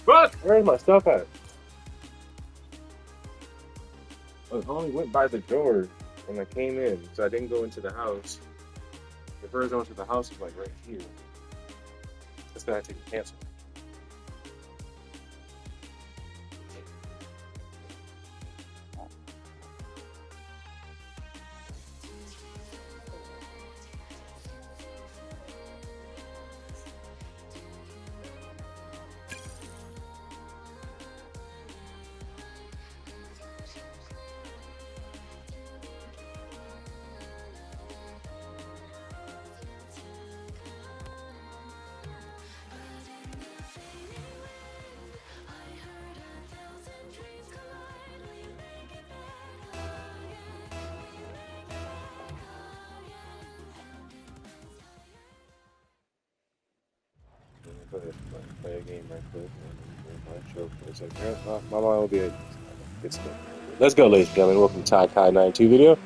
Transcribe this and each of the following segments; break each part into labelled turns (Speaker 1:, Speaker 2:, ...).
Speaker 1: What? Where's my stuff at? I only went by the door when I came in, so I didn't go into the house. The first door to the house was like right here. That's gonna take a cancel. Play a game right quick. My mind will be good stuff. Let's go, ladies and gentlemen. Welcome to Ty 92 video.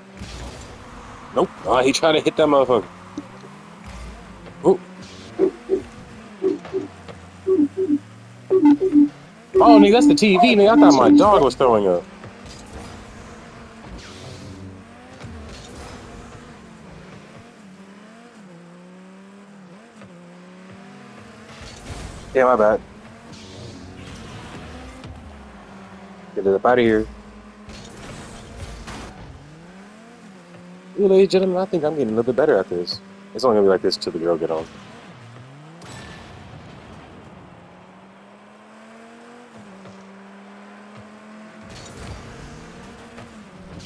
Speaker 1: Nope. He tried to hit that motherfucker. Ooh. Oh, nigga, that's the TV, nigga. I thought my dog was throwing up. Yeah, my bad. Get it up out of here. Ooh, ladies and gentlemen, I think I'm getting a little bit better at this. It's only gonna be like this until the girl get home.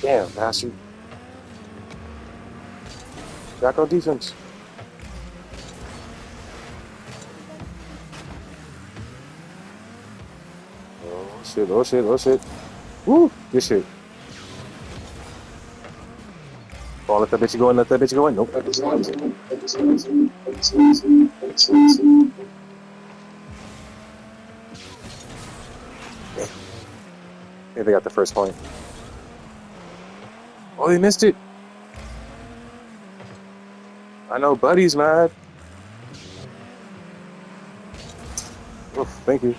Speaker 1: Damn, bastard. Back on defense. Oh shit, oh shit, oh shit. Woo! Good shit. Oh, let that bitch go in, let that bitch go in. Nope. Yeah, they got the first point. Oh, they missed it. I know Buddy's mad. Oof, thank you.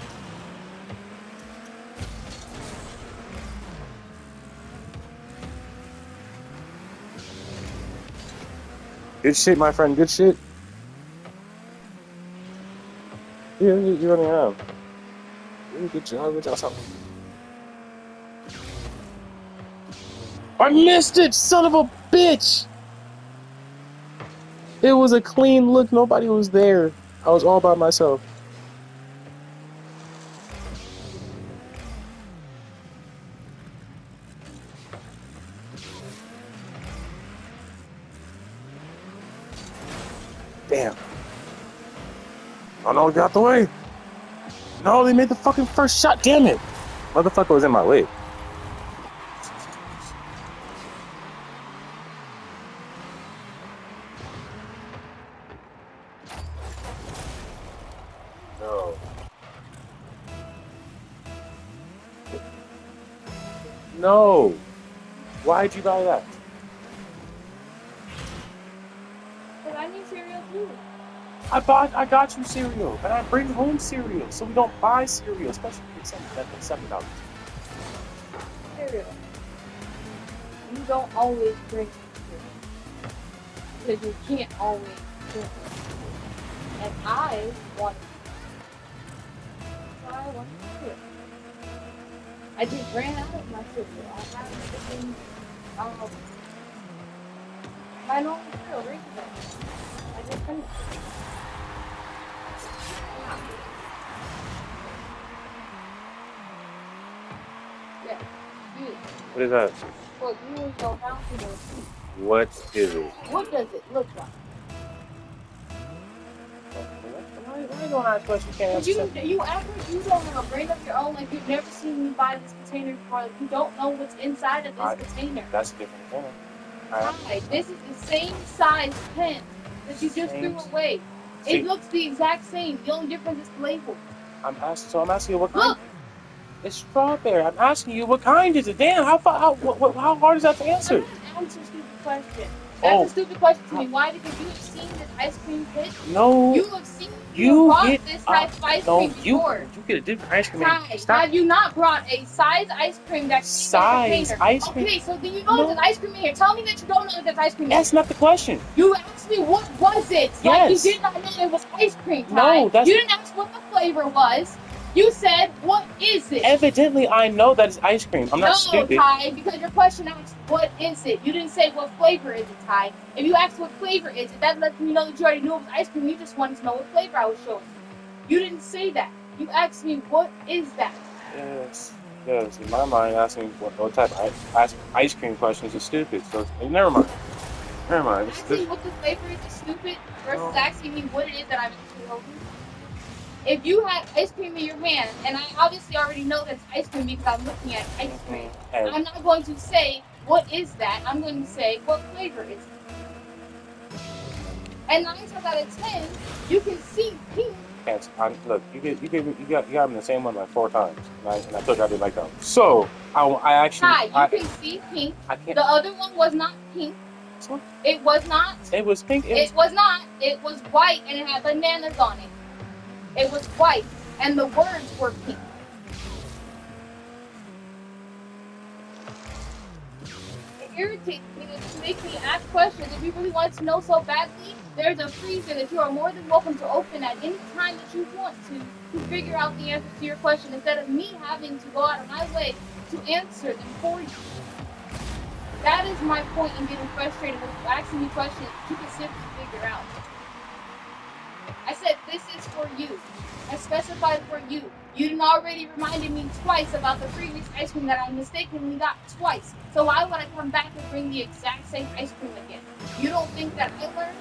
Speaker 1: Good shit, my friend. Good shit. Yeah, you're running around. Good job. Good job. I missed it, son of a bitch! It was a clean look. Nobody was there. I was all by myself. Damn. Oh no, get out the way. No, they made the fucking first shot. Damn it. Motherfucker was in my way. No. No. Why'd you buy that?
Speaker 2: But I need cereal too.
Speaker 1: I got you cereal, and I bring home cereal, so we don't buy cereal, especially if it's $7.
Speaker 2: Cereal. You don't always drink cereal. Because you can't always drink it. And I want it. So I want cereal. I just ran out of my cereal. I have freaking my normal cereal recently. I just finished it. Yeah. You.
Speaker 1: What is that?
Speaker 2: Well, you and your house is
Speaker 1: What is it?
Speaker 2: what does it look like?
Speaker 1: Why you don't ask questions? You can't answer.
Speaker 2: You act like you don't have a brain of your own, like you've never seen me buy this container before, like you don't know what's inside of this container.
Speaker 1: That's a different thing.
Speaker 2: Hi, this is the same size pen that you just threw away. It looks the exact same. The only difference is the label.
Speaker 1: I'm asking you what kind.
Speaker 2: Look!
Speaker 1: It's strawberry. I'm asking you what kind is it? Damn, how hard is that to answer?
Speaker 2: Answer a stupid question. That's a stupid question to me. Why? Because you have seen this ice cream pit.
Speaker 1: No.
Speaker 2: You have seen you brought this type of ice cream before.
Speaker 1: You get a different ice cream.
Speaker 2: Ty,
Speaker 1: Stop.
Speaker 2: have you not brought a size ice cream that
Speaker 1: Size ice cream?
Speaker 2: Okay, so then you know there's ice cream in here. Tell me that you don't know that there's ice cream in here.
Speaker 1: That's not the question.
Speaker 2: You asked me what was it.
Speaker 1: Yes.
Speaker 2: Like you did not know it was ice cream, Ty.
Speaker 1: No, that's...
Speaker 2: You didn't ask what the flavor was. You said, what is it?
Speaker 1: Evidently, I know that it's ice cream. I'm not stupid.
Speaker 2: No, Ty, because your question asked, what is it? You didn't say what flavor is it, Ty. If you asked what flavor is it, that lets me know that you already knew it was ice cream. You just wanted to know what flavor I was showing you. You didn't say that. You asked me, what is that?
Speaker 1: Yes. In my mind, asking what type of ice cream questions is stupid. So, never mind.
Speaker 2: Asking what the flavor is stupid versus asking me what it is that I'm into. If you had ice cream in your hand, and I obviously already know that's ice cream because I'm looking at ice cream, I'm not going to say, what is that? I'm going to say, what flavor is it? And 9 times out of 10, you can see pink.
Speaker 1: Look, you got me the same one like 4 times, and I told you I didn't like that one. So, I actually...
Speaker 2: Hi, you can see pink. The other one was not pink. It was not.
Speaker 1: It was pink.
Speaker 2: It was not. It was white, and it had bananas on it. It was white, and the words were pink. It irritates me that you make me ask questions. If you really want to know so badly, there's a freezer that you are more than welcome to open at any time that you want to figure out the answer to your question, instead of me having to go out of my way to answer them for you. That is my point in getting frustrated with you asking me questions that you can simply figure out. I said, this is for you. I specified for you. You done already reminded me twice about the previous ice cream that I mistakenly got twice. So why would I come back and bring the exact same ice cream again? You don't think that I learned?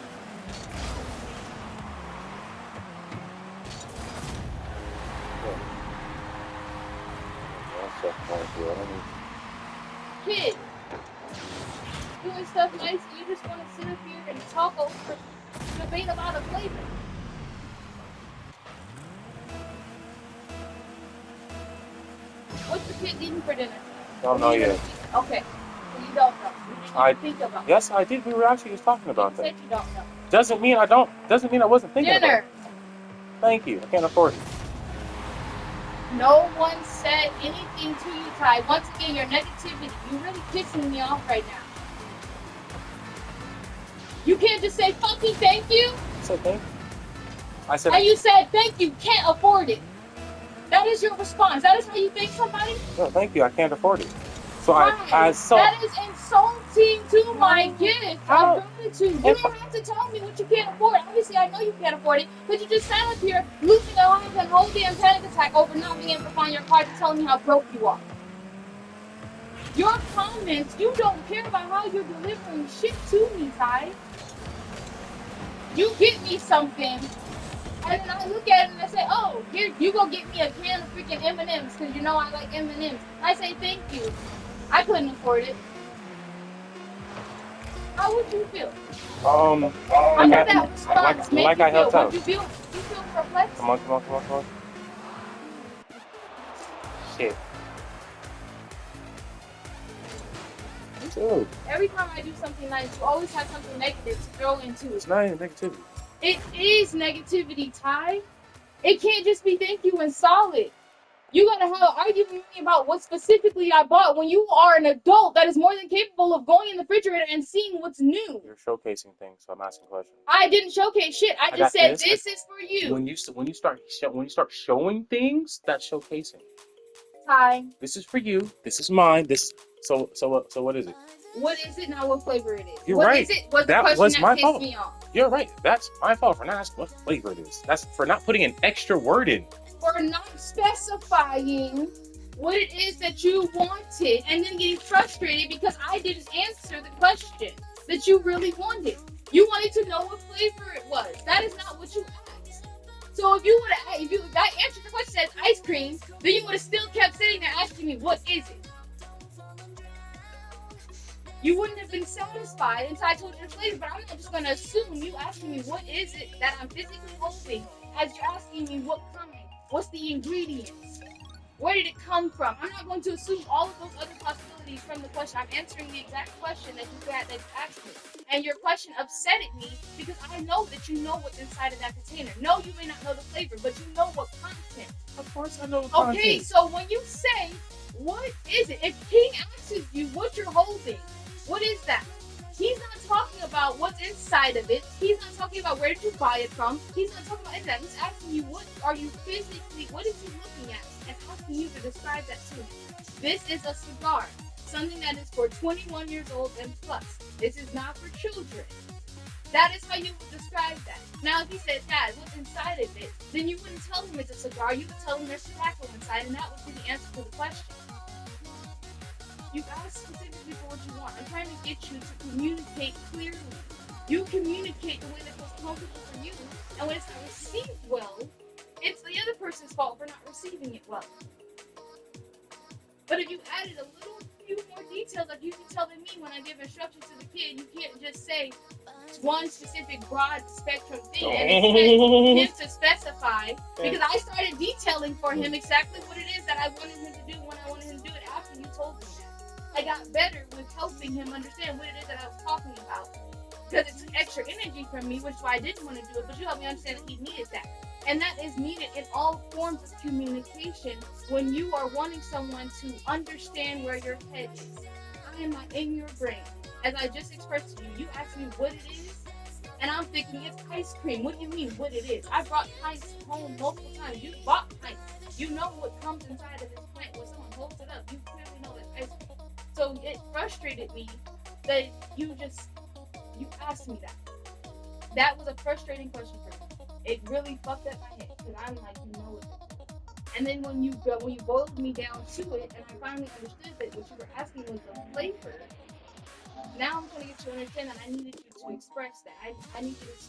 Speaker 2: Kid, doing stuff nice, you just want to sit up here and talk over, debate about a flavor. What's the kid eating for dinner?
Speaker 1: Don't know yet.
Speaker 2: Okay, so you don't know. You didn't think about it.
Speaker 1: Yes, I did. We were actually just talking about that.
Speaker 2: You said you don't know.
Speaker 1: Doesn't mean I wasn't thinking about
Speaker 2: Dinner.
Speaker 1: it. Thank you. I can't afford it.
Speaker 2: No one said anything to you, Ty. Once again, your negativity. You're really pissing me off right now. You can't just say fucking thank you.
Speaker 1: I said thank you. I said.
Speaker 2: And you said thank you. Can't afford it. That is your response. That is how you thank somebody?
Speaker 1: No, thank you. I can't afford it. So
Speaker 2: that is insulting to my gift of gratitude. You don't have to tell me what you can't afford. Obviously, I know you can't afford it, but you just sat up here losing your life and whole damn panic attack over not being able to find your card and telling me how broke you are. Your comments, you don't care about how you're delivering shit to me, Ty. You get me something, and then I look at it and I say, oh, here, you go get me a can of freaking M&M's because you know I like M&M's. I say thank you. I couldn't afford it. How would you feel? Under that response,
Speaker 1: like I helped out.
Speaker 2: Would you feel perplexed?
Speaker 1: Come on. Shit. Dude.
Speaker 2: Every time I do something nice, you always have something negative to throw into it.
Speaker 1: It's not even negativity.
Speaker 2: It is negativity, Ty. It can't just be thank you and solid. You gotta have an argument with me about what specifically I bought when you are an adult that is more than capable of going in the refrigerator and seeing what's new.
Speaker 1: You're showcasing things, so I'm asking questions.
Speaker 2: I didn't showcase shit. I just said this is for you.
Speaker 1: When you start showing things, that's showcasing.
Speaker 2: Ty.
Speaker 1: This is for you. This is mine. So what is it?
Speaker 2: What is it now? What flavor it is?
Speaker 1: You're
Speaker 2: what
Speaker 1: right.
Speaker 2: Is it? What's
Speaker 1: that
Speaker 2: the question
Speaker 1: was
Speaker 2: that
Speaker 1: my
Speaker 2: pissed
Speaker 1: fault.
Speaker 2: Me off?
Speaker 1: You're right. That's my fault for not asking what flavor it is. That's for not putting an extra word in.
Speaker 2: For not specifying what it is that you wanted and then getting frustrated because I didn't answer the question that you really wanted. You wanted to know what flavor it was. That is not what you asked. So if I answered the question as ice cream, then you would have still kept sitting there asking me, what is it? You wouldn't have been satisfied until I told you the flavor, but I'm not just going to assume you asking me what is it that I'm physically holding as you're asking me what kind, what's the ingredients. Where did it come from? I'm not going to assume all of those other possibilities from the question. I'm answering the exact question that you asked me. And your question upsetted me because I know that you know what's inside of that container. No, you may not know the flavor, but you know what content.
Speaker 1: Of course I know the content.
Speaker 2: Okay, so when you say, what is it? If he asks you what you're holding, what is that? He's not talking about what's inside of it. He's not talking about where did you buy it from. He's not talking about any of that. He's asking you what are you physically, what is he looking at? And asking you to describe that to him. This is a cigar. Something that is for 21 years old and plus. This is not for children. That is how you would describe that. Now, if he said, Dad, what's inside of it? Then you wouldn't tell him it's a cigar. You would tell him there's tobacco inside, and that would be the answer to the question. You ask specifically for what you want. I'm trying to get you to communicate clearly. You communicate the way that was comfortable for you, and when it's not received well, it's the other person's fault for not receiving it well. But if you added a few more details, like you can tell me when I give instructions to the kid, you can't just say one specific broad spectrum thing and expect him to specify, because I started detailing for him exactly what it is that I wanted him to do when I wanted him to do it after you told me that. I got better with helping him understand what it is that I was talking about, because it took extra energy from me, which is why I didn't want to do it, but you helped me understand that he needed that. And that is needed in all forms of communication when you are wanting someone to understand where your head is. I am not in your brain. As I just expressed to you, you asked me what it is, and I'm thinking it's ice cream. What do you mean what it is? I brought pints home multiple times. You bought pints. You know what comes inside of this pint. When someone holds it up, you clearly know that's ice cream. So it frustrated me that you asked me that. That was a frustrating question for me. It really fucked up my head because I'm like, you know it. And then when you boiled me down to it, and I finally understood that what you were asking was the flavor. Now I'm trying to get you to understand that I needed you to express that. I need you to